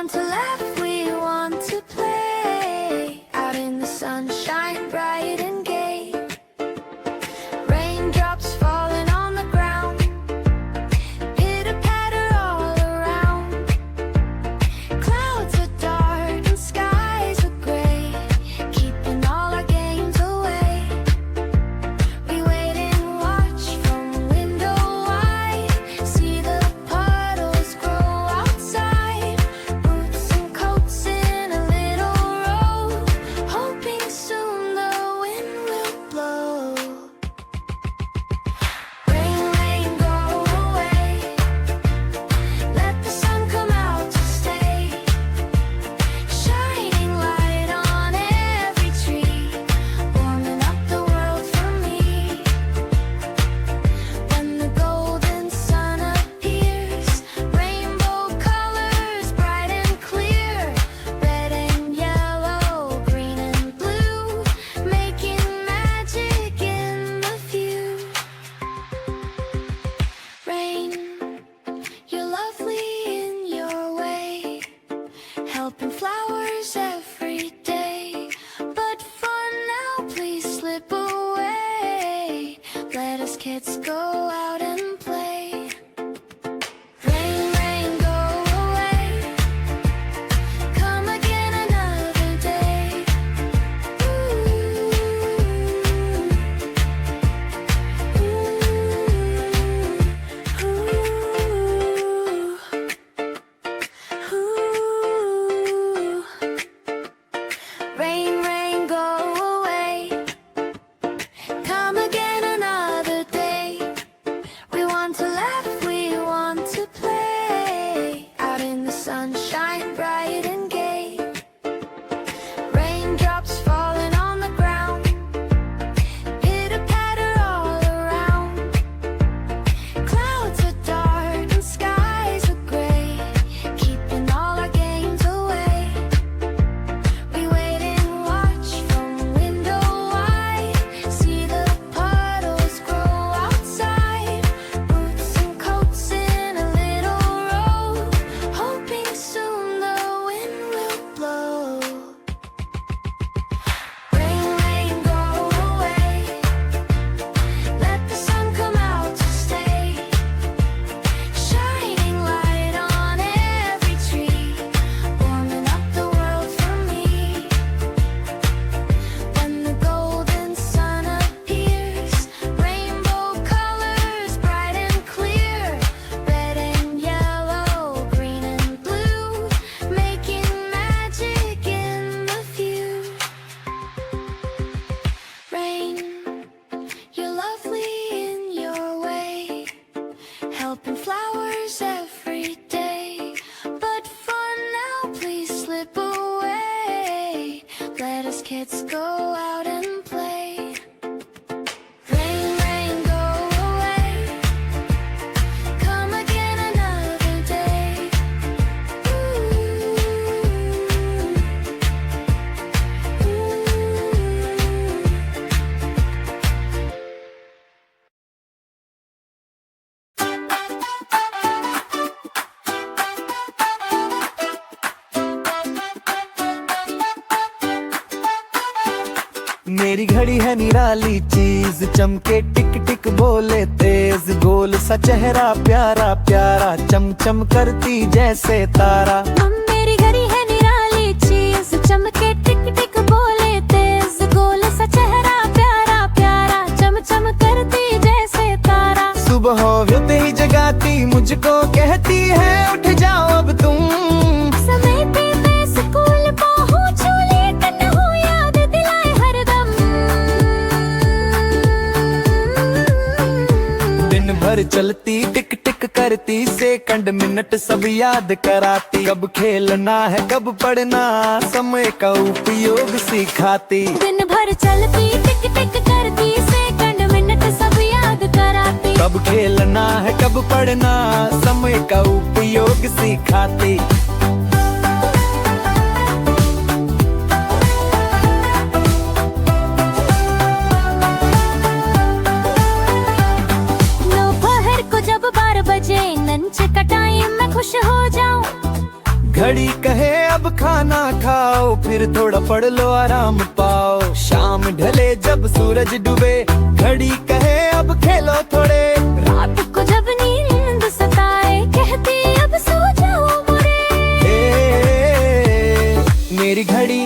want to laugh, we want to play out in the sunshine, bright and gay. Raindrops falling on the ground, pitter patter all around. Clouds are dark and skies are gray, keeping all our games away. We wait and watch from window wide, see the puddles grow outside. Boots and coats in a little row, hoping soon the wind will blow. Rain, rain, go away, let the sun come out to stay. Shining light on every tree, warming up the world for me. When the golden sun appears, rainbow colors bright and clear. Red and yellow, green and blue, making magic in the view. Rain, you're lovely in your way, helping flowers every day. But for now, please slip away. Let us kids go out and play. Rain, rain, go away, come again another day. Rain, rain, go away, come again another day. We want to laugh, we want to play out in the sunshine, bright and gay. Raindrops falling on the ground, pitter patter all around. Clouds are dark and skies are gray, keeping all our games away. We wait and watch from window wide, see the puddles grow outside. Boots and coats in a little row, hoping soon the wind will blow. Rain, rain, go away, let the sun come out to stay. Shining light on every tree, warming up the world for me. When the golden sun appears, rainbow colors bright and clear. Red and yellow, green and blue, making magic in the view. Rain, you're lovely in your way, helping flowers every day. But for now, please slip away. Let us kids go out and play. Rain, rain, go away, come again another day. मेरी घड़ी है निराली चीज, चमके टिक टिक बोले तेज। गोल सा चेहरा प्यारा प्यारा, चमचम करती जैसे तारा। मेरी घड़ी है निराली चीज, चमके टिक टिक बोले तेज। गोल सा चेहरा प्यारा प्यारा, चमचम करती जैसे तारा। सुबह होते ही जगाती मुझको, कहती है उठ जाओ अब तुम। समय पे मैं स्कूल पहुंचूं, लेट न हो याद दिलाए हरदम। दिन भर चलती टिक टिक करती, सेकंड मिनट सब याद कराती। कब खेलना है कब पढ़ना, समय का उपयोग सिखाती। दिन भर चलती टिक टिक करती, सेकंड मिनट सब याद कराती। कब खेलना है कब पढ़ना, समय का उपयोग सिखाती। दोपहर को जब 12 बजे लंच का टाइम, मैं खुश हो जाऊं। घड़ी कहे अब खाना खाओ, फिर थोड़ा पढ़ लो आराम पाओ। शाम ढले जब सूरज डूबे, घड़ी कहे अब खेलो थोड़े। रात को जब नींद सताए, कहती अब सो जाओ मोरे। मेरी घड़ी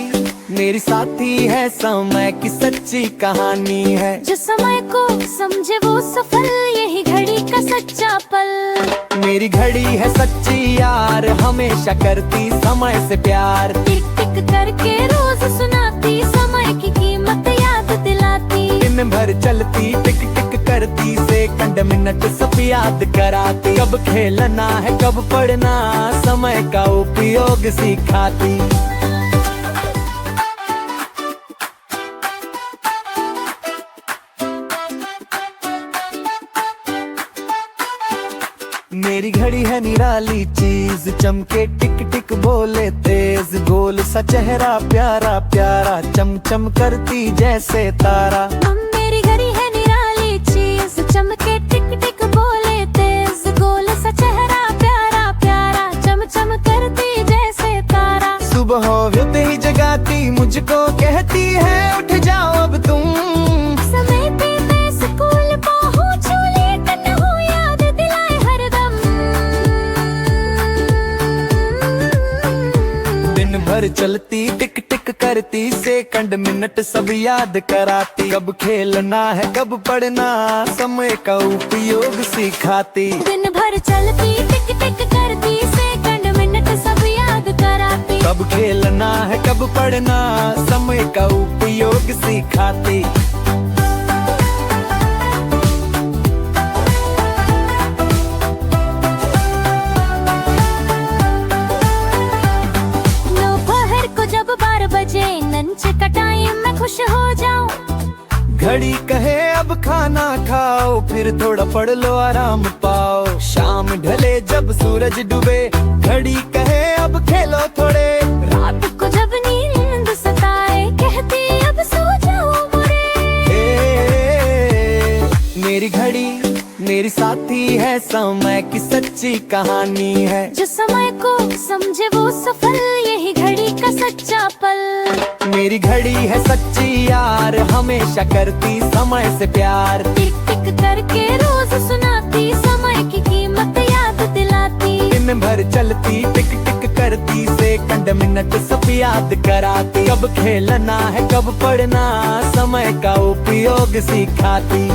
मेरी साथी है, समय की सच्ची कहानी है। जो समय को समझे वो सफल, यही घड़ी का सच्चा पल। मेरी घड़ी है सच्ची यार, हमेशा करती समय से प्यार। टिक टिक करके रोज सुनाती, समय की कीमत याद दिलाती। दिन भर चलती टिक टिक करती, सेकंड मिनट सब याद कराती। कब खेलना है कब पढ़ना, समय का उपयोग सिखाती। मेरी घड़ी है निराली चीज, चमके टिक टिक बोले तेज। गोल सा चेहरा प्यारा प्यारा, चम चम करती जैसे तारा। मेरी घड़ी है निराली चीज, चमके टिक टिक बोले तेज। गोल सा चेहरा प्यारा प्यारा, चम चम करती जैसे तारा। सुबह होते ही जगाती मुझको, कहती है उठ जाओ अब तुम। समय पे मैं स्कूल पहुंचूं, लेट न हो याद दिलाए हरदम। दिन भर चलती टिक टिक करती, सेकंड मिनट सब याद कराती। कब खेलना है कब पढ़ना, समय का उपयोग सिखाती। दिन भर चलती टिक टिक करती, सेकंड मिनट सब याद कराती। कब खेलना है कब पढ़ना, समय का उपयोग सिखाती। दोपहर को जब 12 बजे, लंच का टाइम मैं खुश हो जाऊं। घड़ी कहे अब खाना खाओ, फिर थोड़ा पढ़ लो आराम पाओ। शाम ढले जब सूरज डूबे, घड़ी कहे अब खेलो थोड़े। रात को जब नींद सताए, कहती अब सो जाओ मोरे। मेरी घड़ी मेरी साथी है, समय की सच्ची कहानी है। जो समय को समझे वो सफल, यही घड़ी का सच्चा पल। मेरी घड़ी है सच्ची यार, हमेशा करती समय से प्यार। टिक टिक करके रोज सुनाती, समय की कीमत याद दिलाती। दिन भर चलती टिक टिक करती, सेकंड मिनट सब याद कराती। कब खेलना है कब पढ़ना, समय का उपयोग सिखाती।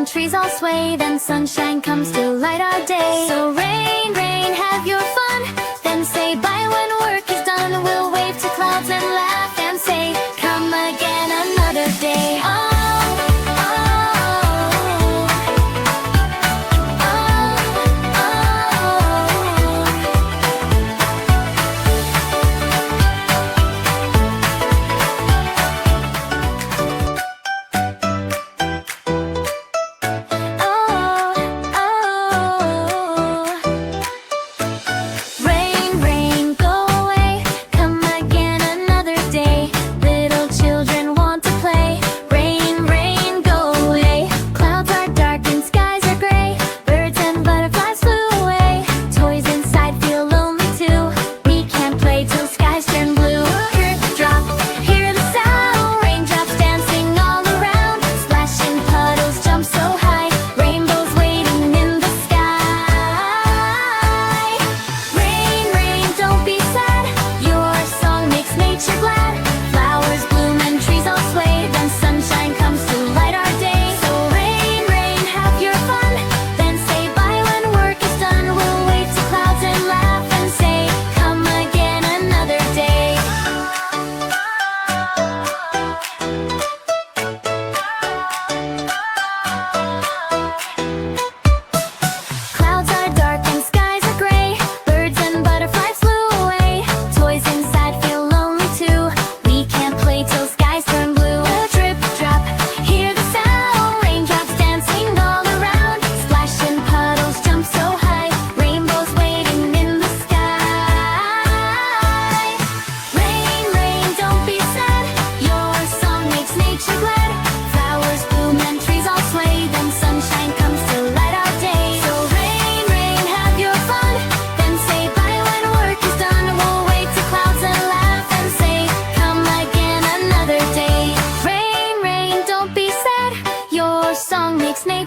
trees all sway, then sunshine comes to light our day. So rain, rain, have your fun, then say bye when work is done. We'll wave to clouds and laugh and say, come again another day. Oh,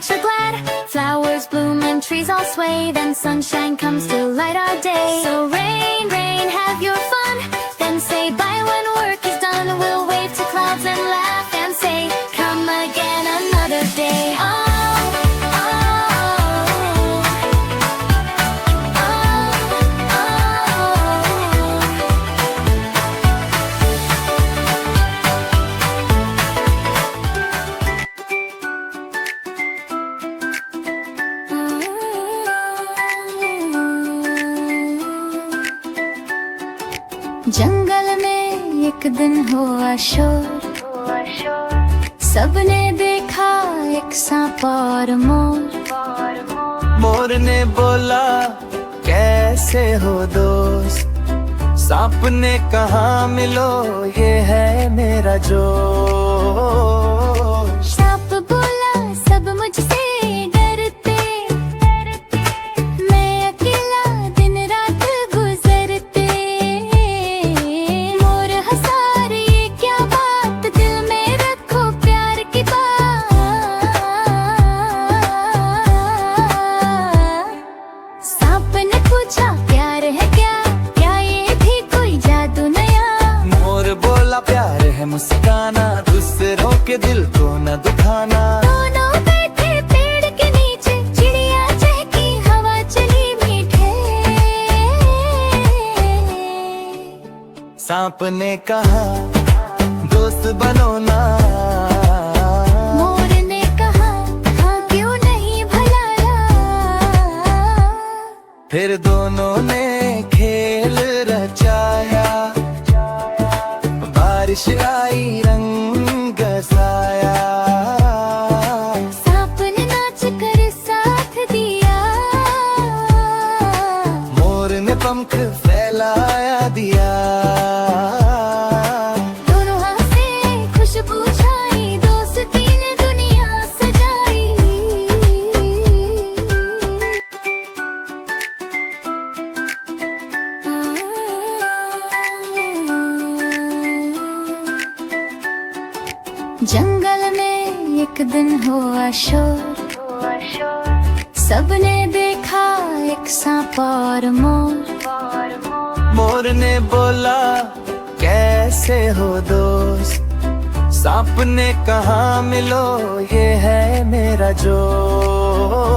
hearts are glad. Flowers bloom and trees all sway. Then sunshine comes to light our day. So rain, rain, have your fun. Then say bye when work is done. We'll wave to clouds and laugh and say, come again another day. Oh, oh, जंगल में एक दिन हुआ शोर, सबने देखा एक सांप और मोर। मोर ने बोला कैसे हो दोस्त, सांप ने कहा मिलो ये है मेरा जोश। सांप बोला सब मुझसे डरते, मैं अकेला दिन रात गुजरते। मोर हंसा रे ये क्या बात, दिल में रखो प्यार की बात। सांप ने पूछा प्यार है क्या, क्या ये भी कोई जादू नया। मोर बोला प्यार है मुस्काना, दूसरों के दिल को न दुखाना। दोनों बैठे पेड़ के नीचे, चिड़िया चहकी हवा चली मीठे। सांप ने कहा दोस्त बनो ना, मोर ने कहा हाँ क्यों नहीं भलाया। फिर दोनों ने खेल रचाया, बारिश आई रंग साया। सांप ने नाच कर साथ दिया, मोर ने पंख फैलाया दिया। दोनों हंसे खुशबू छाई, दोस्ती ने दुनिया सजाई। जंगल में एक दिन हुआ शोर, सबने देखा एक सांप और मोर। मोर ने बोला कैसे हो दोस्त, सांप ने कहा मिलो ये है मेरा जोश।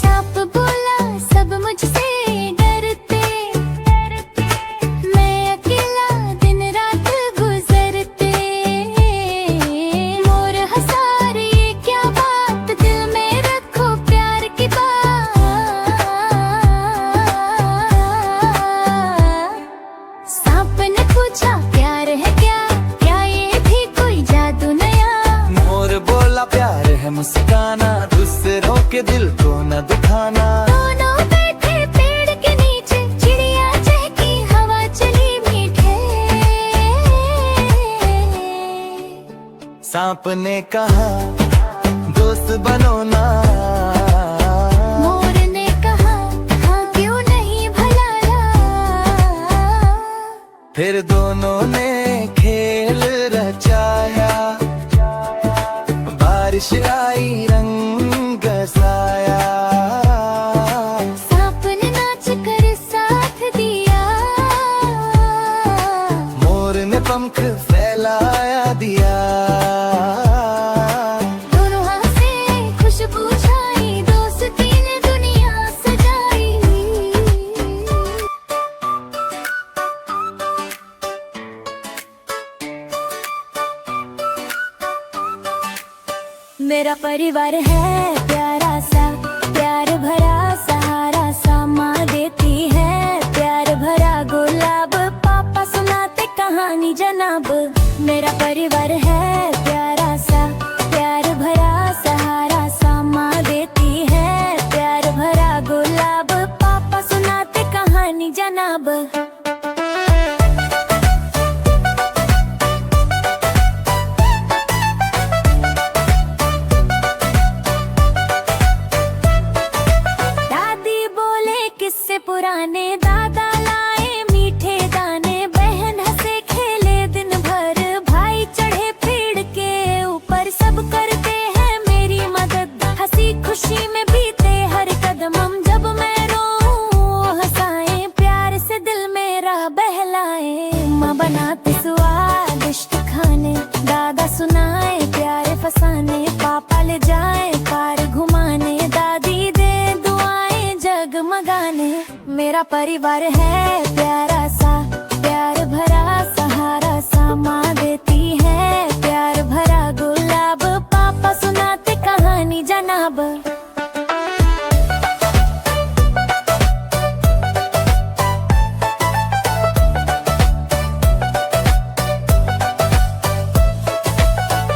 सांप बोला सब मुझसे डरते, मैं अकेला दिन रात गुजरते। मोर हंसा रे ये क्या बात, दिल में रखो प्यार की बात। सांप ने पूछा प्यार है क्या, क्या ये भी कोई जादू नया। मोर बोला प्यार है मुस्काना, दूसरों के दिल को न दुखाना। दोनों बैठे पेड़ के नीचे, चिड़िया चहकी हवा चली मीठे। सांप ने कहा दोस्त बनो ना, मोर ने कहा हाँ क्यों नहीं भलाया। फिर दोनों ने खेल रचाया, बारिश आई रंग साया। सांप ने नाच कर साथ दिया, मोर ने पंख फैलाया दिया। दोनों हंसे खुशबू छाई, दोस्ती ने दुनिया सजाई। मेरा परिवार है प्यारा सा, प्यार भरा सहारा सा। माँ देती है प्यार भरा गुलाब, पापा सुनाते कहानी जनाब। मेरा परिवार है प्यारा सा, प्यार भरा सहारा सा। माँ देती है प्यार भरा गुलाब, पापा सुनाते कहानी जनाब। दादी बोले किस्से पुराने, दादा लाए मीठे दाने। बहन हंसे खेले दिन भर, भाई चढ़े पेड़ के ऊपर। सब करते हैं मेरी मदद, ले जाए पार घुमाने, दादी दे दुआएं जगमगाने। मेरा परिवार है प्यारा सा, प्यार भरा सहारा सा, माँ देती है प्यार भरा गुलाब, पापा सुनाते कहानी जनाब।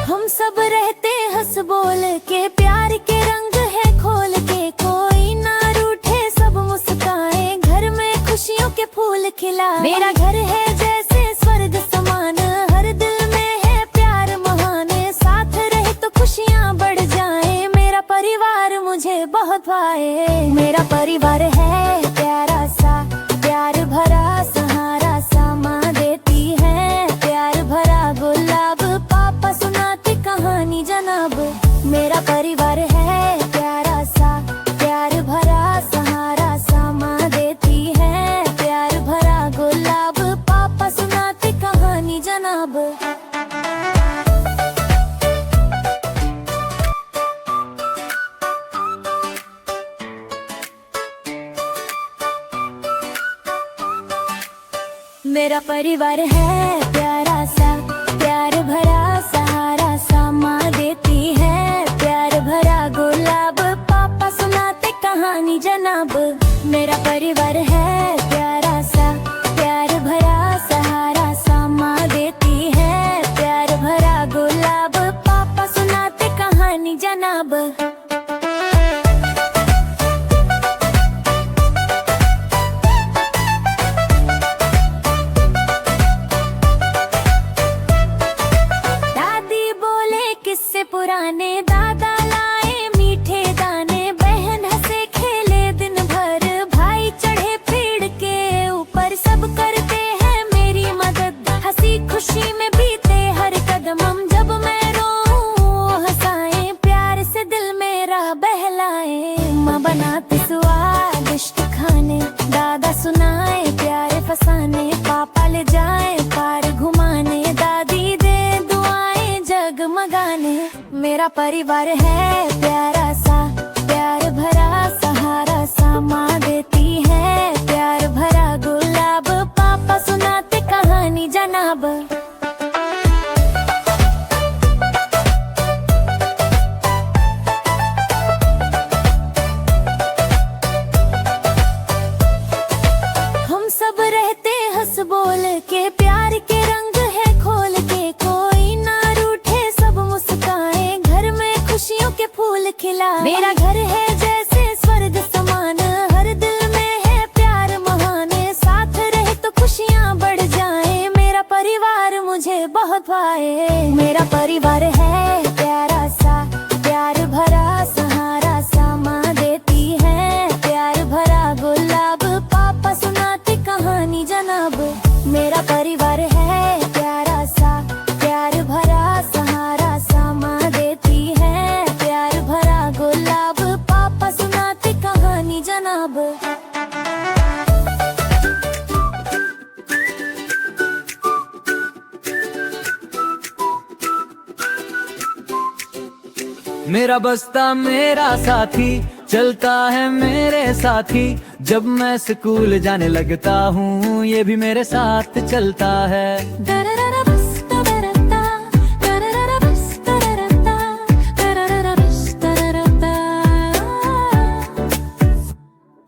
हम सब रहते हंस बोल के, प्यार के रंग है खोल के, कोई ना रूठे सब मुस्काए, घर में खुशियों के फूल खिला। मेरा घर है जैसे स्वर्ग समान, हर दिल में है प्यार महान, साथ रहे तो खुशियाँ बढ़ जाए, मेरा परिवार मुझे बहुत भाए। मेरा परिवार है प्यारा सा, प्यार भरा सहारा सा, माँ देती है प्यार भरा गुलाब, पापा सुनाते कहानी जनाब। मेरा परिवार है प्यारा सा, प्यार भरा सहारा सा, माँ देती है प्यार भरा गुलाब, पापा सुनाते कहानी जनाब। मेरा परिवार है प्यारा सा, प्यार भरा सहारा सा, माँ देती है प्यार भरा गुलाब, पापा सुनाते कहानी जनाब। मेरा परिवार है प्यारा सा, प्यार भरा सहारा सा, माँ देती है प्यार भरा गुलाब, पापा सुनाते कहानी जनाब। पुराने दादा लाए मीठे दाने, बहन हंसे खेले दिन भर, भाई चढ़े पेड़ के ऊपर, सब करते हैं मेरी मदद, हंसी खुशी में बीते हर कदम, हम जब मैं रोऊं हंसाए, प्यार से दिल मेरा बहलाए। माँ बनाते स्वादिष्ट खाने, दादा सुनाए प्यारे फसाने, पापा ले जाए पार घुमाने, दादी दे दुआएं जगमगाने। मेरा परिवार है प्यारा सा, प्यार भरा सहारा सा, माँ देती है प्यार भरा गुलाब, पापा सुनाते कहानी जनाब। हम सब रहते हंस बोल के, प्यार के रंग है खोल के, कोई ना रूठे सब मुस्काए, घर में खुशियों के फूल खिला। मेरा घर है जैसे स्वर्ग समान, हर दिल में है प्यार महान, साथ रहे तो खुशियाँ बढ़ जाए, मेरा परिवार मुझे बहुत भाए। मेरा परिवार है प्यारा सा, प्यार भरा सहारा सा, माँ देती है प्यार भरा गुलाब, पापा सुनाते कहानी जनाब। मेरा परिवार है प्यारा सा, प्यार भरा सहारा सा, माँ देती है प्यार भरा गुलाब, पापा सुनाते कहानी जनाब। मेरा बस्ता मेरा साथी, चलता है मेरे साथी, जब मैं स्कूल जाने लगता हूँ ये भी मेरे साथ चलता है।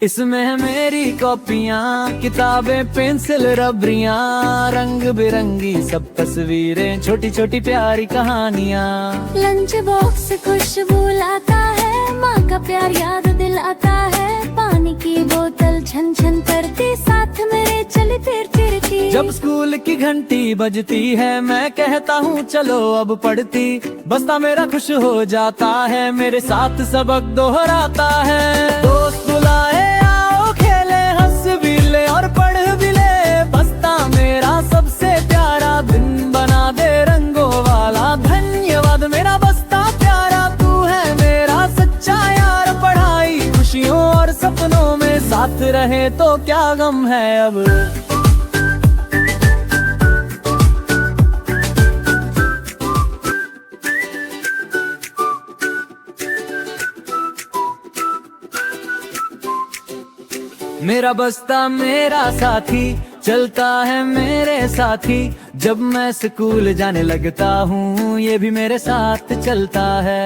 इसमें है मेरी कॉपियाँ, किताबें, पेंसिल, रबरियाँ, रंग बिरंगी सब तस्वीरें, छोटी छोटी प्यारी कहानियाँ। लंच बॉक्स खुशबू लाता है, माँ का प्यार याद दिलाता है, पानी की बोतल छन छन करती, साथ मेरे चली फिरती। जब स्कूल की घंटी बजती है मैं कहता हूँ चलो अब पढ़ती, बस्ता मेरा खुश हो जाता है, मेरे साथ सबक दोहराता है। दोस्त बुलाए आओ खेले, हंस भी ले और पढ़ भी ले, बस्ता मेरा सबसे प्यारा, दिन बना दे रंगों वाला। धन्यवाद मेरा बस्ता प्यारा, तू है मेरा सच्चा यार, पढ़ाई खुशियों और सपनों में साथ रहे तो क्या गम है अब। मेरा बस्ता मेरा साथी चलता है मेरे साथी, जब मैं स्कूल जाने लगता हूँ ये भी मेरे साथ चलता है।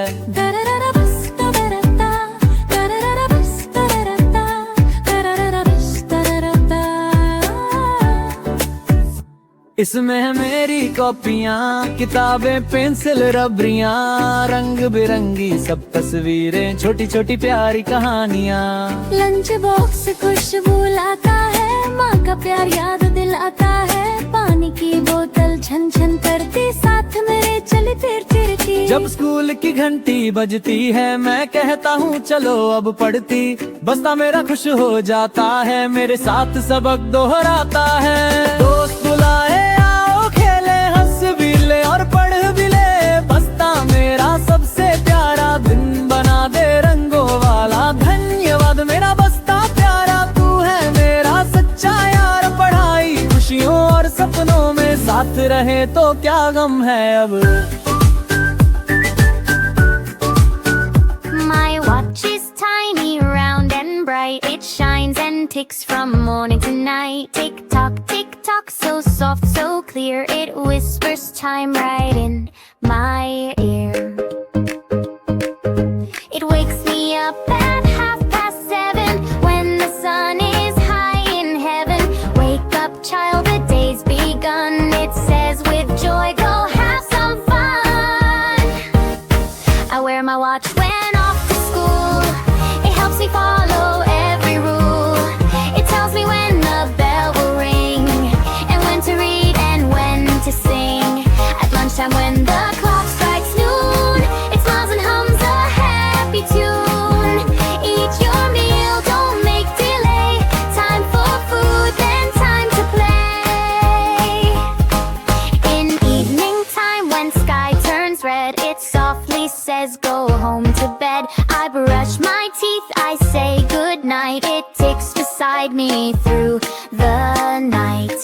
इसमें है मेरी कॉपियाँ, किताबें, पेंसिल, रबरियाँ, रंग बिरंगी सब तस्वीरें, छोटी छोटी प्यारी कहानियाँ। लंच बॉक्स खुशबू लाता है, माँ का प्यार याद दिलाता है, पानी की बोतल छन छन करती, साथ मेरे चली फिरती। जब स्कूल की घंटी बजती है मैं कहता हूँ चलो अब पढ़ती, बस्ता मेरा खुश हो जाता है, मेरे साथ सबक दोहराता है। दोस्त बुलाए आओ खेले, हंस भी ले और पढ़ भी ले, बस्ता मेरा सबसे प्यारा, दिन बना दे रंगों वाला। धन्यवाद मेरा बस्ता प्यारा, तू है मेरा सच्चा यार, पढ़ाई खुशियों और सपनों में साथ रहे तो क्या गम है अब। It shines and ticks from morning to night. Tick tock, so soft, so clear. It whispers time right in my ear. It wakes me up at 7:30 when the sun is high in heaven. Wake up, child, the day's begun. It says with joy, go have some fun. I wear my watch when off to school. It helps me follow every rule. It tells me when the bell will ring, and when to read and when to sing. At lunchtime when the clock strikes noon, it smiles and hums a happy tune. Eat your meal, don't make delay. Time for food, then time to play. In evening time when sky turns red, it softly says go home to bed. I brush my teeth, I say good night. It ticks beside me through the night.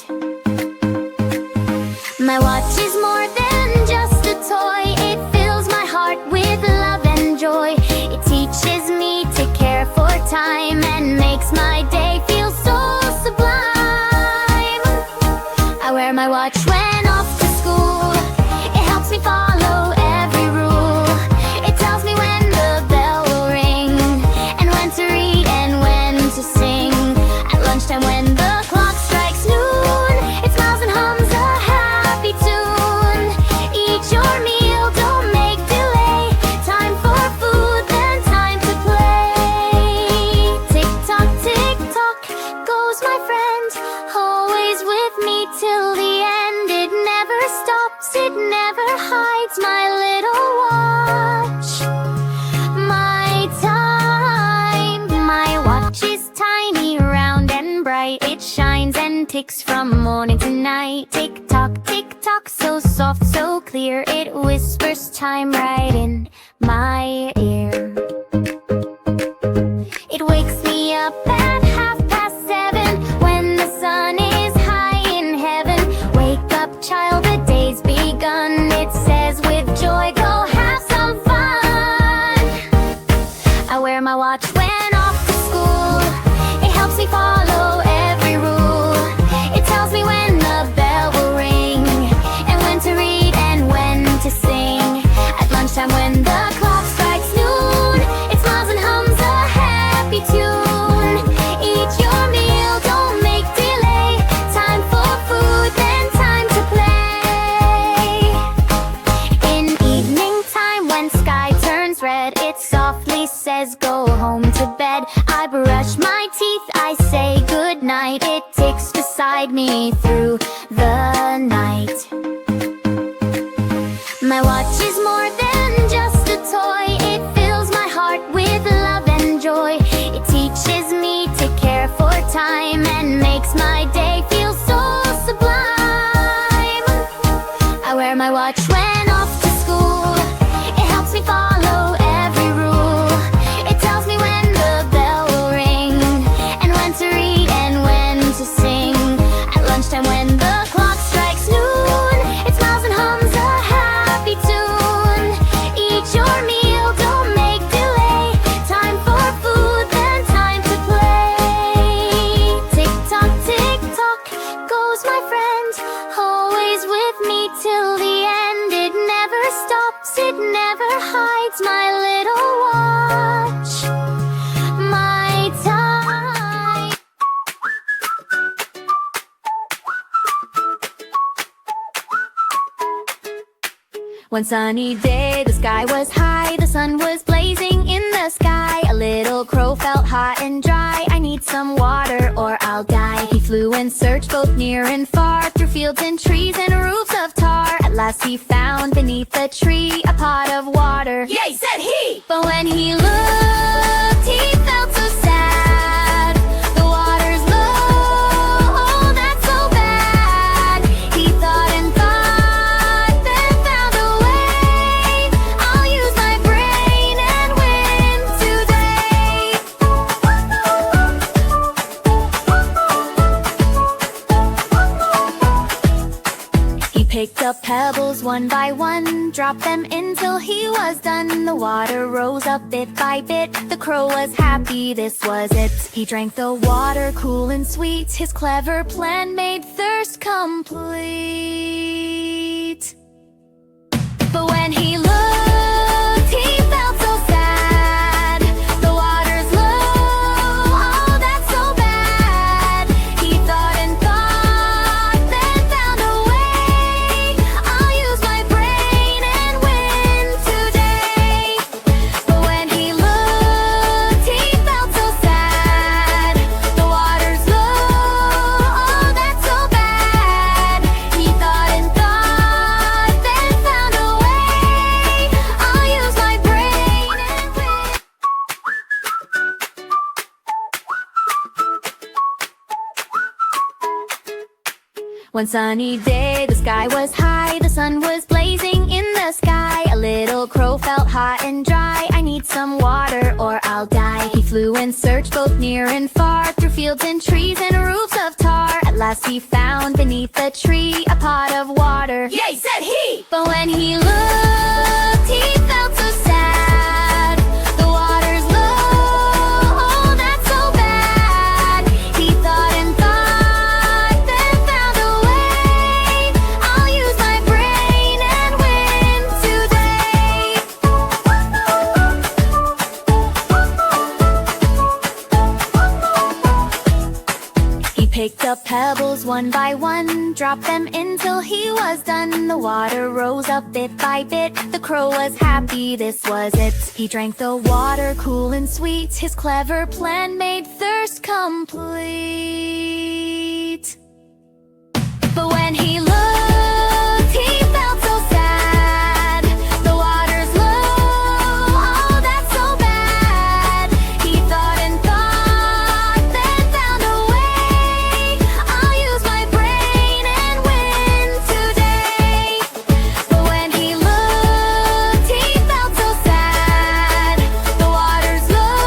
My watch is more than just a toy. It fills my heart with love and joy. It teaches me to care for time and makes my day feel so sublime. I wear my watch when off to school. It helps me follow every rule. It tells me when the bell will ring, and when to read and when to sing. At lunchtime when the clock strikes noon, it smiles and hums a happy tune. Eat your meal, don't make delay. Time for food, then time to play. Tick tock, goes my friend, always with me till the end. It never stops, it never hides, my little watch. My time, my watch is tiny, round and bright. It shines and ticks from morning to night. Tick tock, so soft, so clear. It whispers time right in my ear. It wakes me up at 7:30 when the sun is high in heaven. Wake up, child, the day's begun. It says with joy, go have some fun. I wear my watch when off to school. It helps me follow every rule. It tells me when the bell will ring, and when to read and when to sing. At lunchtime when the clock strikes noon, it smiles and hums a happy tune. Eat your meal, don't make delay. Time for food, then time to play. In evening time when sky turns red, it softly says go home to bed. I brush my teeth, I say good night. It ticks beside me through the night. My watch is more than just a toy. It fills my heart with love and joy. It teaches me to care for time and makes my day feel so sublime. I wear my watch when off to school. It helps me follow every rule. It tells me when the bell will ring, and when to read and when to sing. At lunchtime when the clock strikes noon, it smiles and hums a happy tune. Eat your meal, don't make delay. Time for food, then time to play. One sunny day, the sky was high, the sun was blazing in the sky. A little crow felt hot and dry. I need some water or I'll die. He flew and searched both near and far, through fields and trees and roofs of tar. At last he found beneath the tree a pot of water. Yay, said he! But when he looked, he felt so sad. The water's low, oh, that's so bad. He thought and thought, then found a way. I'll use my brain and win today. He picked up pebbles one by one, dropped them in till he was done. The water rose up bit by bit. The crow was happy, this was it. He drank the water cool and sweet. His clever plan made thirst complete. But when he looked, he felt so sad. The water's low, oh, that's so bad. He thought and thought, then found a way. I'll use my brain and win today. But when he looked, he felt so sad. The water's low, oh, that's so bad. He thought and thought, then found a way. I'll use my brain and win. One sunny day, the sky was high, the sun was blazing in the sky. A little crow felt hot and dry. I need some water or I'll die. He flew and searched both near and far, through fields and trees and roofs of tar. At last he found beneath the tree a pot of water. Yay, said he! But when he looked, he felt so sad. The water's low, oh, that's so bad. He thought and thought, then found a way. I'll use my brain and win today. He picked up pebbles one by one, dropped them in till he was done. The water rose up bit by bit. The crow was happy, this was it. He drank the water cool and sweet. His clever plan made thirst complete. But when he looked, he felt so sad. The water's low, oh, that's so bad. He thought and thought, then found a way. I'll use my brain and win today. But when he looked, he felt so sad. The water's low,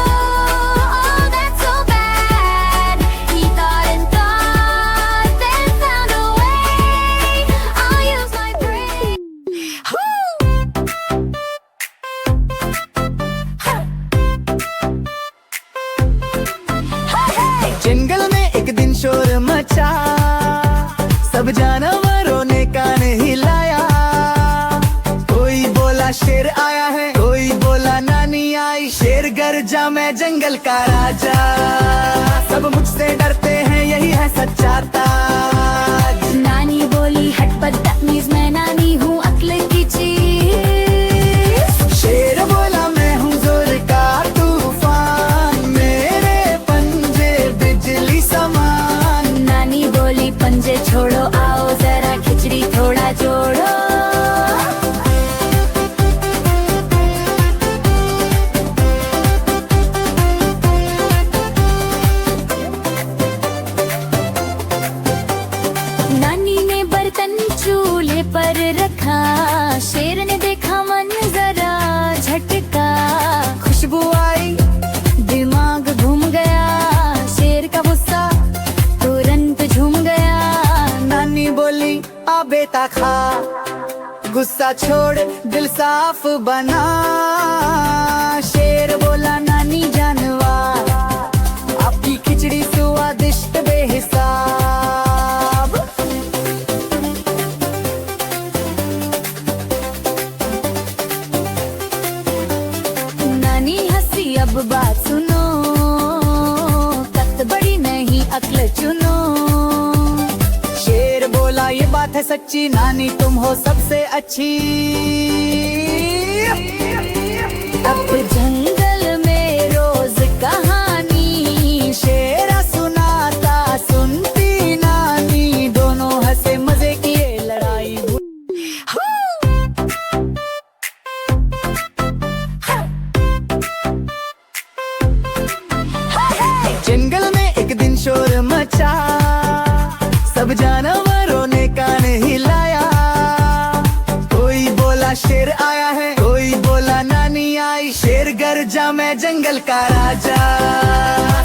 oh, that's so bad. He thought and thought, then found a way. I'll use my brain. जंगल में एक दिन शोर मचा, सब जानवरों ने कान हिलाया। कोई बोला शेर आया है, कोई बोला नानी आई। शेर गर्जा मैं जंगल का राजा, सब मुझसे डरते हैं यही है सच्चा ताज। नानी बोली हट बदतमीज, मैं नानी हूँ अक्ल की चीज। शेर बोला मैं हूँ जोर का तूफान, मेरे पंजे बिजली समान। नानी बोली पंजे छोड़ो, आओ जरा खिचड़ी थोड़ा जोड़ो। नानी ने बर्तन चूल्हे पर रखा, शेर ने देखा मंजरा झटका। खुशबू आई, दिमाग घूम गया, शेर का गुस्सा तुरंत झूम गया। नानी बोली आ बेटा खा, गुस्सा छोड़ दिल साफ बना। शेर बोला नानी जानवर, आपकी खिचड़ी स्वादिष्ट बेहिसाब। नानी हंसी अब बात सुनो, तख्त बड़ी नहीं अक्ल चुनो। शेर बोला बोला ये बात है सच्ची, नानी तुम हो सबसे अच्छी। अब जंगल में रोज कहानी, शेर सुनाता सुनती नानी, दोनों हंसे मजे किए लड़ाई हुई। जंगल में एक दिन शोर मचा, सब जानवरों ने कान हिलाया। कोई बोला शेर आया है, कोई बोला नानी आई। शेर गर्जा मैं जंगल का राजा,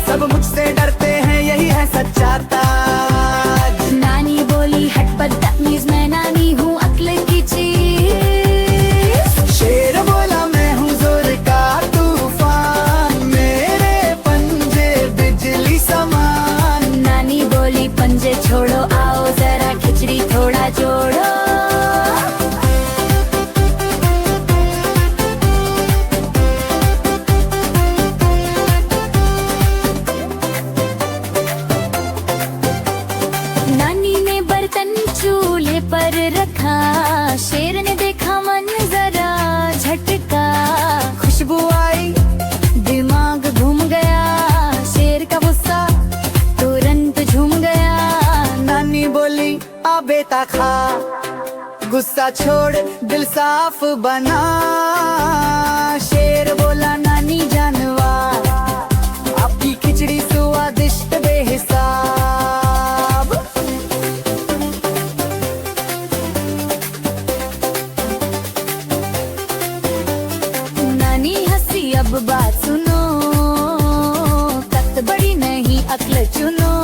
सब मुझसे डरते हैं यही है सच्चा ताज। नानी बोली हट बदतमीज, मैं नानी हूँ अक्ल की चीज। शेर बोला मैं हूँ जोर का तूफान, मेरे पंजे बिजली समान। नानी बोली पंजे छोड़ो, आओ जरा खिचड़ी थोड़ा जोड़ो। नानी ने बर्तन चूल्हे पर रखा, शेर ने देखा मंजरा झटका। खुशबू आई, दिमाग घूम गया, शेर का गुस्सा तुरंत झूम गया। नानी बोली आ बेटा खा, गुस्सा छोड़ दिल साफ बना। शेर बोला नानी जानवर, आपकी खिचड़ी स्वादिष्ट बेहिसाब। नानी हंसी अब बात सुनो, तख्त बड़ी नहीं अक्ल चुनो।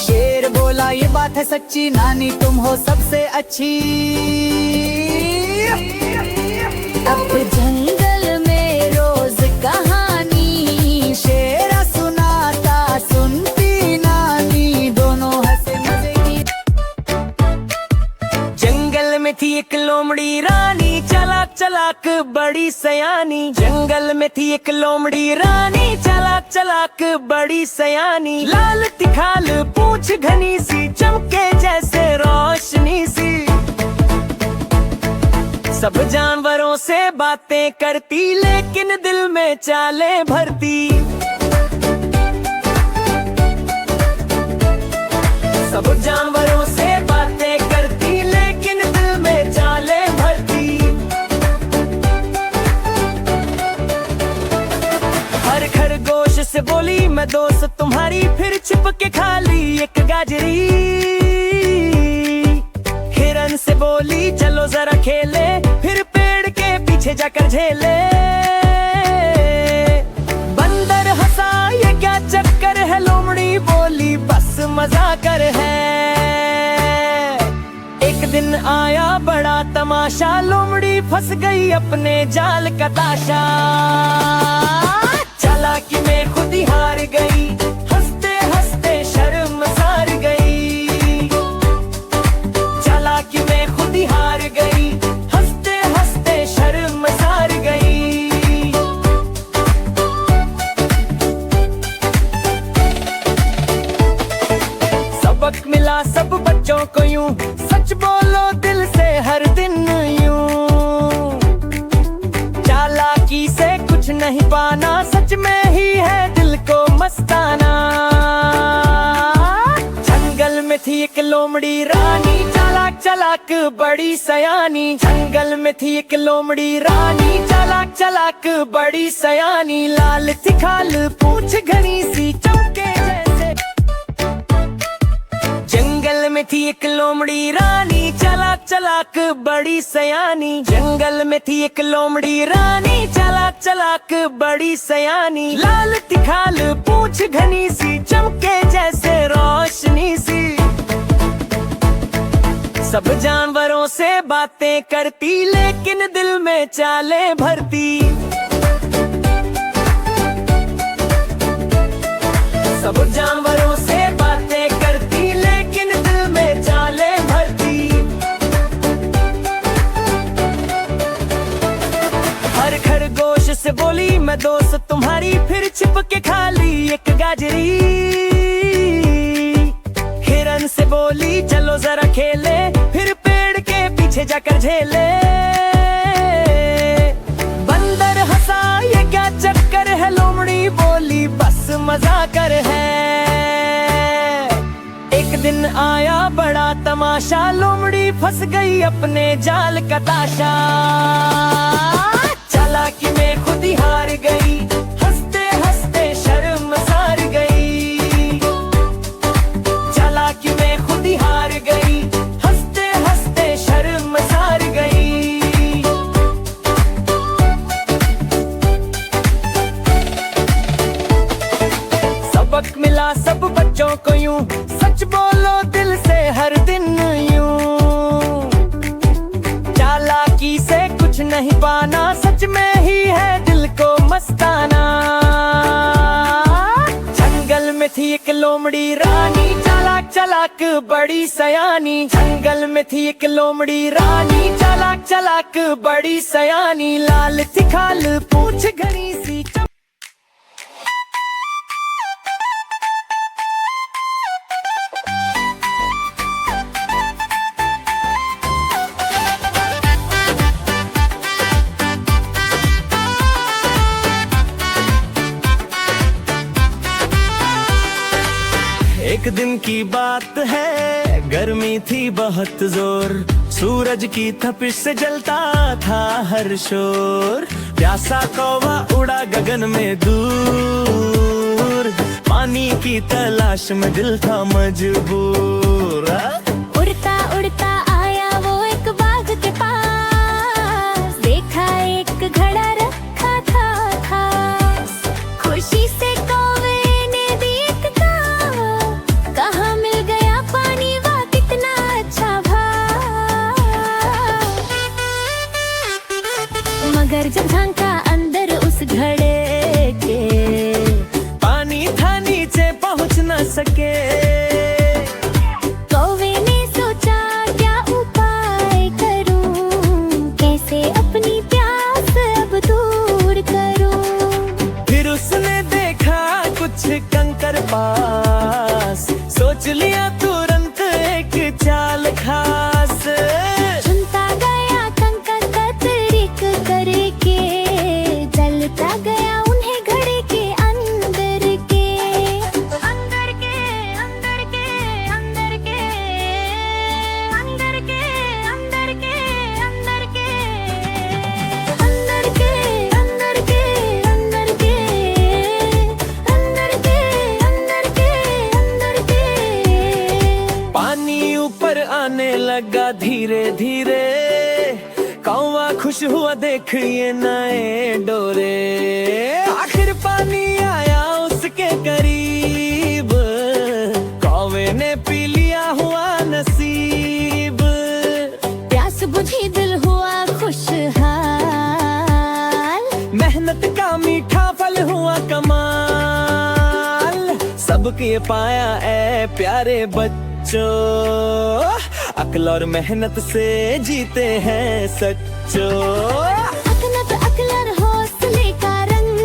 शेर बोला ये बात है सच्ची, नानी तुम हो सबसे अच्छी। अब जंगल में रोज कहानी, शेर सुनाता सुनती नानी, दोनों हंसे मजे की। जंगल में थी एक लोमड़ी रानी, चालाक चालाक बड़ी सयानी। जंगल में थी एक लोमड़ी रानी, चालाक चालाक बड़ी सयानी। लाल तिखाल पूंछ घनी सी, चमके जैसे रोशनी सी। सब जानवरों से बातें करती, लेकिन दिल में चाले भरती। सब जानवरों से बातें करती, लेकिन दिल में चाले भरती। हर खरगोश से बोली मैं दोस्त तुम्हारी, फिर छिप के खा ली एक गाजरी। हिरन से बोली चलो जरा खेले, फिर पेड़ के पीछे जाकर झेले। बंदर हंसा ये क्या चक्कर है, लोमड़ी बोली बस मजा कर है। एक दिन आया बड़ा तमाशा, लोमड़ी फंस गई अपने जाल का ताशा। चालाकी में खुद ही हार गई, हंसते हंसते शर्म सार गई। चालाकी में खुद ही हार गई, हंसते हंसते शर्म सार गई। सबक मिला सब बच्चों को यूं, सच बोलो दिल से हर दिन यूं। चालाकी से कुछ नहीं पाना, सच में ही है दिल को मस्ताना। जंगल में थी एक लोमड़ी रानी, चालाक चालाक बड़ी सयानी। जंगल में थी एक लोमड़ी रानी, चालाक चालाक बड़ी सयानी। लाल तिखाल पूंछ घनी सी, चमके जैसे। जंगल में थी एक लोमड़ी रानी, चालाक चालाक बड़ी सयानी। जंगल में थी एक लोमड़ी रानी, चालाक चालाक बड़ी सयानी। लाल तिखाल पूंछ घनी सी, चमके जैसे रोशनी सी। सब जानवरों से बातें करती, लेकिन दिल में चाले भरती। सब जानवरों से बातें करती, लेकिन दिल में चाले भरती। हर खरगोश से बोली मैं दोस्त तुम्हारी, फिर छिप के खा ली एक गाजरी। हिरन से बोली चलो जाकर झेले। बंदर हंसा ये क्या चक्कर है, लोमड़ी बोली बस मजा कर है। एक दिन आया बड़ा तमाशा, लोमड़ी फंस गई अपने जाल का ताशा। चालाकी में खुद ही हार गई, हंसते हंसते शर्म सार गई। चालाकी में खुद ही हार गई, हंसते हंसते शर्म सार गई। सबक मिला सब बच्चों को यूं, सच बोलो दिल से हर दिन यूं। चालाकी से कुछ नहीं पाना, सच में ही है दिल को मस्ताना। जंगल में थी एक लोमड़ी रानी, चालाक चालाक बड़ी सयानी। जंगल में थी एक लोमड़ी रानी, चालाक चालाक बड़ी सयानी। लाल थी खाल पूंछ घनी सी, एक दिन की बात है, गर्मी थी बहुत जोर। सूरज की तपिश से जलता था हर शोर। प्यासा कौवा उड़ा गगन में दूर, पानी की तलाश में दिल था मजबूर। उड़ता उड़ता आया वो एक बाग के पास, देखा एक घड़ा रखा था खास। खुशी से कौवे ने देखा, कहाँ मिल गया पानी, वाह कितना अच्छा भाव। मगर जब झांका अंदर उस घड़े के, पानी था नीचे पहुँच न सके। कौवे ने सोचा क्या उपाय करूं, कैसे अपनी प्यास अब दूर करूं। फिर उसने देखा कुछ कंकर पास, सोच लिया तुरंत एक चाल खास। चुनता गया कंकर कतरिक करके, जलता गया उन्हें घड़े के अंदर के। अंदर के अंदर के अंदर के अंदर के अंदर के अंदर के अंदर के अंदर के अंदर के अंदर के अंदर के अंदर के। पानी ऊपर आने लगा धीरे धीरे, कौवा खुश हुआ देख ये नए डोरे। आखिर पानी आया उसके करीब, कौवे ने पी लिया हुआ नसीब। प्यास बुझी दिल हुआ खुशहाल, मेहनत का मीठा फल हुआ कमाल। सबके पाया ऐ प्यारे बच्चों, अक्ल और मेहनत से जीते हैं सच्चो। अकनत अकलर हौसले का रंग,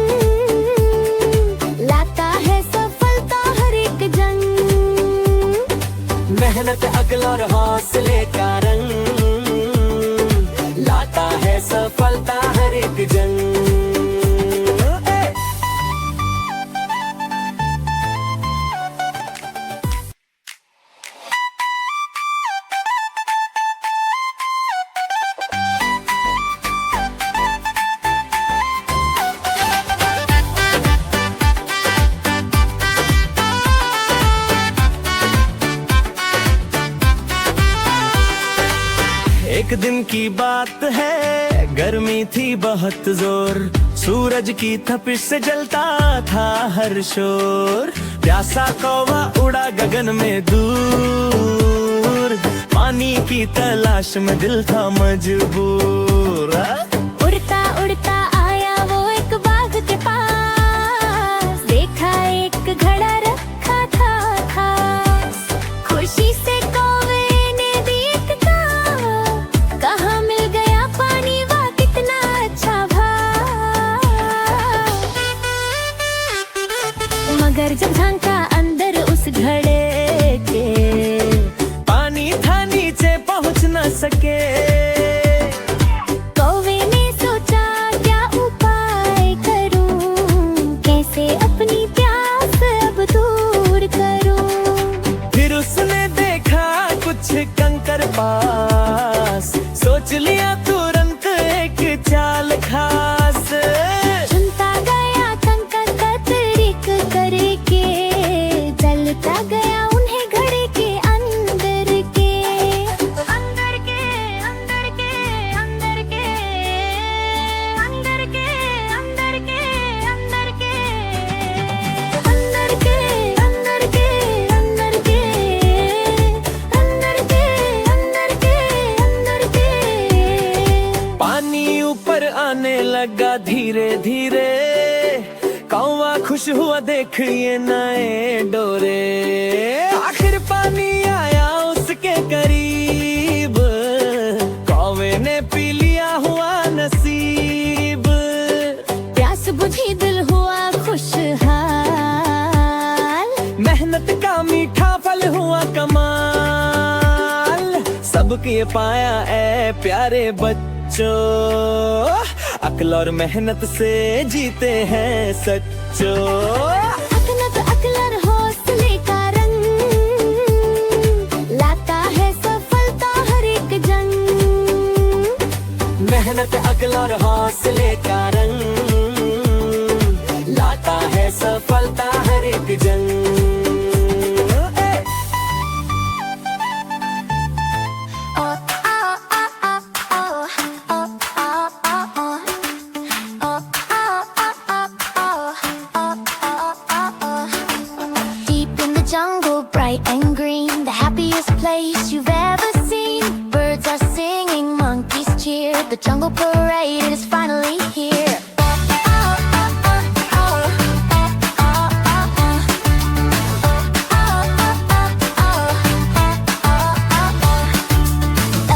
लाता है सफलता हर एक जंग। मेहनत अक्ल और हौसले का रंग, लाता है सफलता हर एक जंग। एक दिन की बात है, गर्मी थी बहुत जोर। सूरज की तपिश से जलता था हर शोर। प्यासा कौवा उड़ा गगन में दूर, पानी की तलाश में दिल था मजबूर। उड़ता उड़ता आया वो एक बाग के पास, देखा एक घड़ा रखा था खास। खुशी से कौवे ने देखा, कहाँ मिल गया पानी, वाह कितना अच्छा भाव। मगर जब झांका अंदर उस घड़े के, पानी था नीचे पहुँच न सके। खुश हुआ देख ये नए डोरे, आखिर पानी आया उसके करीब, कौवे ने पी लिया हुआ नसीब। प्यास बुझी दिल हुआ खुशहाल, मेहनत का मीठा फल हुआ कमाल, सबके पाया ए प्यारे बच्चों, अक्ल और मेहनत से जीते हैं सच्चो। अकलत अकलर हौसले का रंग, लाता है सफलता हर एक जंग। मेहनत अक्ल और हौसले का रंग, लाता है सफलता हर एक जंग। Jungle, bright and green, the happiest place you've ever seen. Birds are singing, monkeys cheer, the jungle parade is finally here.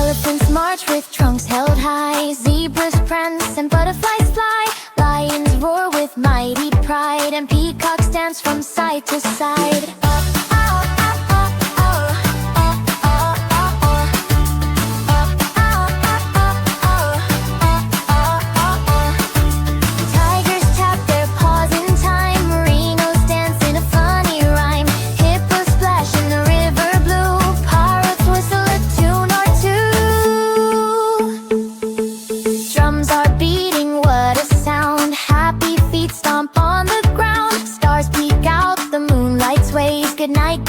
Elephants march with trunks held high, zebras prance and butterflies fly, lions roar with mighty pride, and peacocks dance from side to side. Tigers tap their paws in time, rhinos dance in a funny rhyme, hippos splash in the river blue, parrots whistle a tune or two. Drums are beating, what a sound, happy feet stomp on the ground, stars peek out, the moonlight sways, good night,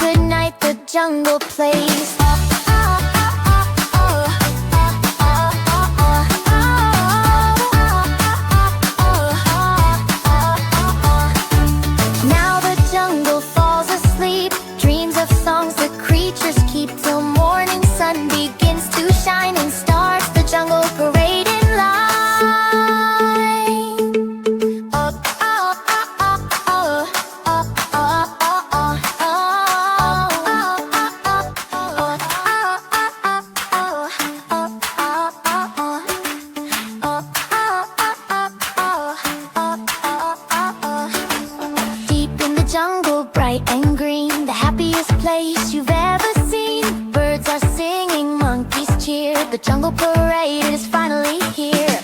the jungle plays. Now the jungle falls asleep, dreams of songs the creatures keep, till morning sun begins to shine and starts the jungle parade in line. Deep in the jungle, bright and green, the happiest place you've ever seen. Birds are singing, monkeys cheer, the jungle parade is finally here.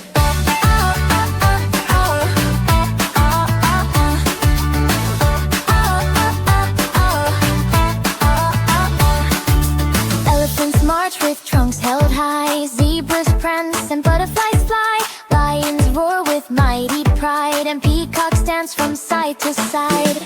Elephants march with trunks held high, zebras prance and butterflies fly, lions roar with mighty pride, and peacocks dance from side to side.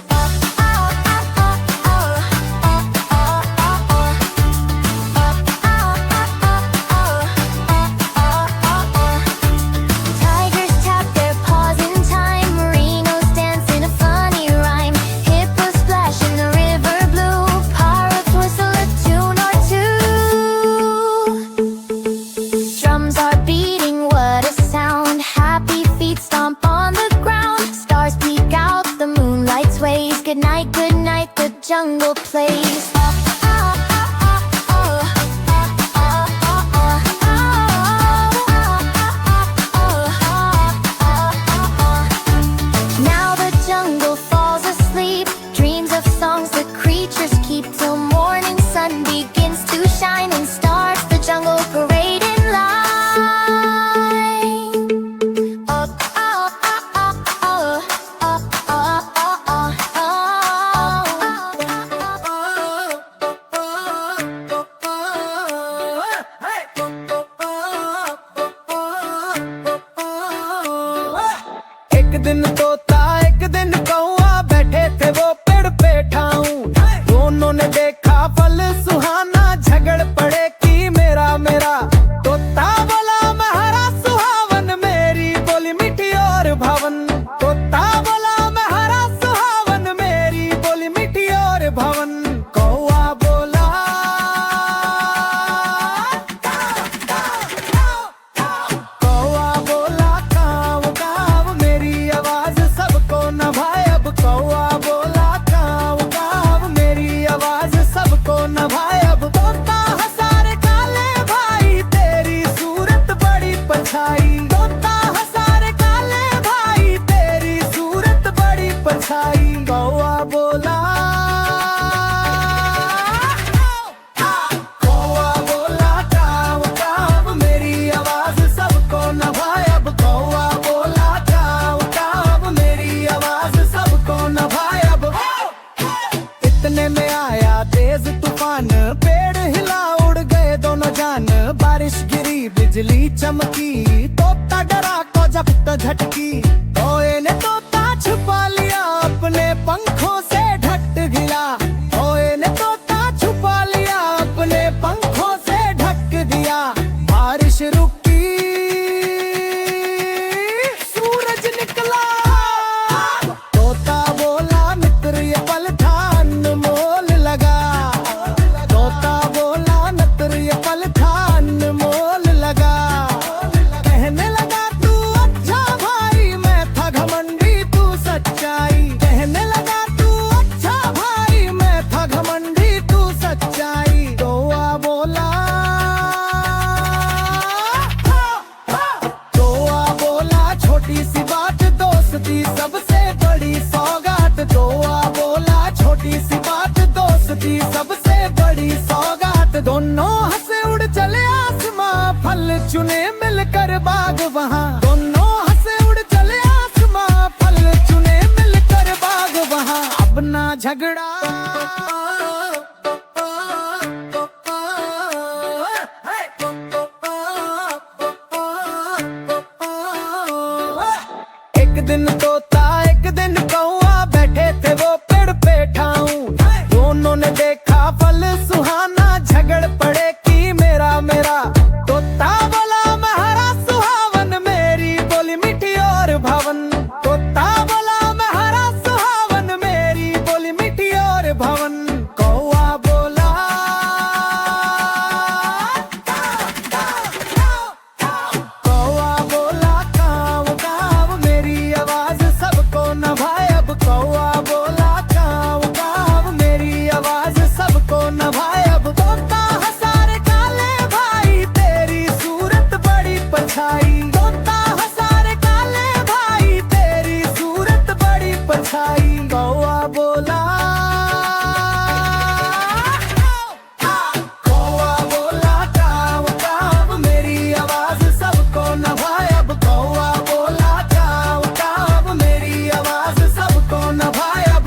Tigers tap their paws in time, rhinos dance in a funny rhyme, hippos splash in the river blue, parrots whistle a tune or two. Drums are beating, what a sound, happy feet stomp on the ground, stars peek out, the moonlight sways, good night, the jungle plays. Now the jungle falls asleep, dreams of songs the creatures keep, till morning sun begins to shine and starts the jungle parade in line. एक दिन तोता एक दिन कौआ बैठे थे वो पेड़ पे ठाऊं, दोनों ने देखा फल सुहाना, झगड़ पड़े कि मेरा मेरा। तोता बोला मैं हरा सुहावन, मेरी बोली मीठी और भावन। तोता बोला मैं हरा सुहावन, मेरी बोली मीठी और भावन। कौआ बोला कौआ बोला काव काव, मेरी आवाज सबको नभाए चमकी, तोता डरा को जब तो झटकी। तोए ने तोता छुपा लिया अपने पंखों से ढक गिला। तोए ने तोता छुपा लिया अपने पंखों से ढक दिया। बारिश रुकी, सूरज निकला। तोता बोला मित्र ये पल था अनमोल लगा। तोता बोला मित्र ये पल था अनमोल लगा। कहने लगा तू अच्छा भाई, मैं था घमंडी तू सच्चाई। कहने लगा तू अच्छा भाई, मैं था घमंडी तू सच्चाई। कौआ बोला, कौआ बोला छोटी सी बात दोस्ती सबसे बड़ी सौगात। कौआ बोला छोटी सी बात दोस्ती सबसे बड़ी सौगात। दोनों हंसे उड़ चले आसमां, फल चुने मिलकर बाग वहां। दोनों हंसे उड़ चले आसमां, फल चुने मिलकर बाग वहां। अब ना झगड़ा, एक दिन तोता एक दिन कौआ बैठे थे वो पेड़ पे ठाऊं। दोनों ने देखा फल सुहाना, झगड़ पड़े कि मेरा मेरा। तोता बोला मैं हरा सुहावन, मेरी बोली मीठी और भवन। तोता बोला मैं हरा सुहावन, मेरी बोली मीठी और भवन। कौआ बोला, कौआ बोला काव काव मेरी आवाज सबको नभाए अब। कौआ बोला काव काव मेरी आवाज सबको नभाए अब। तोता हंसारे काले भाई, तेरी सूरत बड़ी परछाई। तोता हंसारे काले भाई, तेरी सूरत बड़ी परछाई। कौआ बोला, कौआ बोला काव काव मेरी आवाज सबको नभाए अब। कौआ बोला काव काव मेरी आवाज सबको नभाए अब।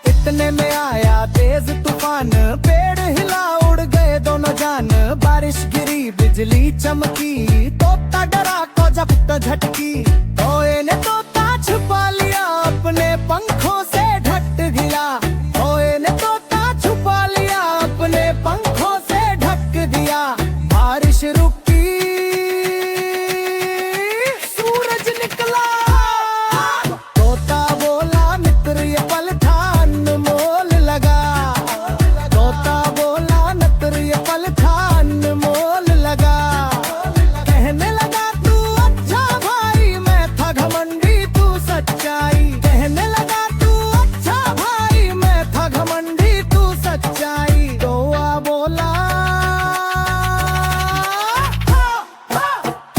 इतने में आया तेज तूफान, पेड़ हिला उड़ गए दोनों जान। बारिश गिरी बिजली चमकी, तोता डरा को जब तो झटकी। तोए ने तोता छुपा लिया अपने पंखों से ढक गिला। तोए ने तोता छुपा लिया अपने पंखों से ढक दिया। बारिश रुकी, सूरज निकला। तोता बोला मित्र ये पल था अनमोल लगा। तोता बोला मित्र ये पल था अनमोल लगा। कहने लगा तू अच्छा भाई, मैं था घमंडी तू सच्चाई। कहने लगा तू अच्छा भाई, मैं था घमंडी तू सच्चाई। कौआ बोला,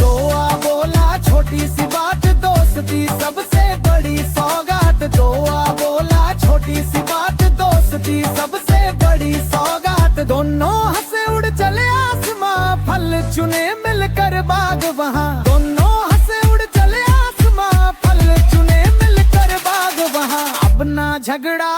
कौआ बोला छोटी सी बात दोस्ती सबसे बड़ी सौगात। कौआ बोला छोटी सी बात दोस्ती सबसे बड़ी सौगात। दोनों हंसे उड़ चले आसमां, फल चुने मिलकर बाग वहां। दोनों हंसे उड़ चले आसमां, फल चुने मिलकर बाग वहां। अब ना झगड़ा,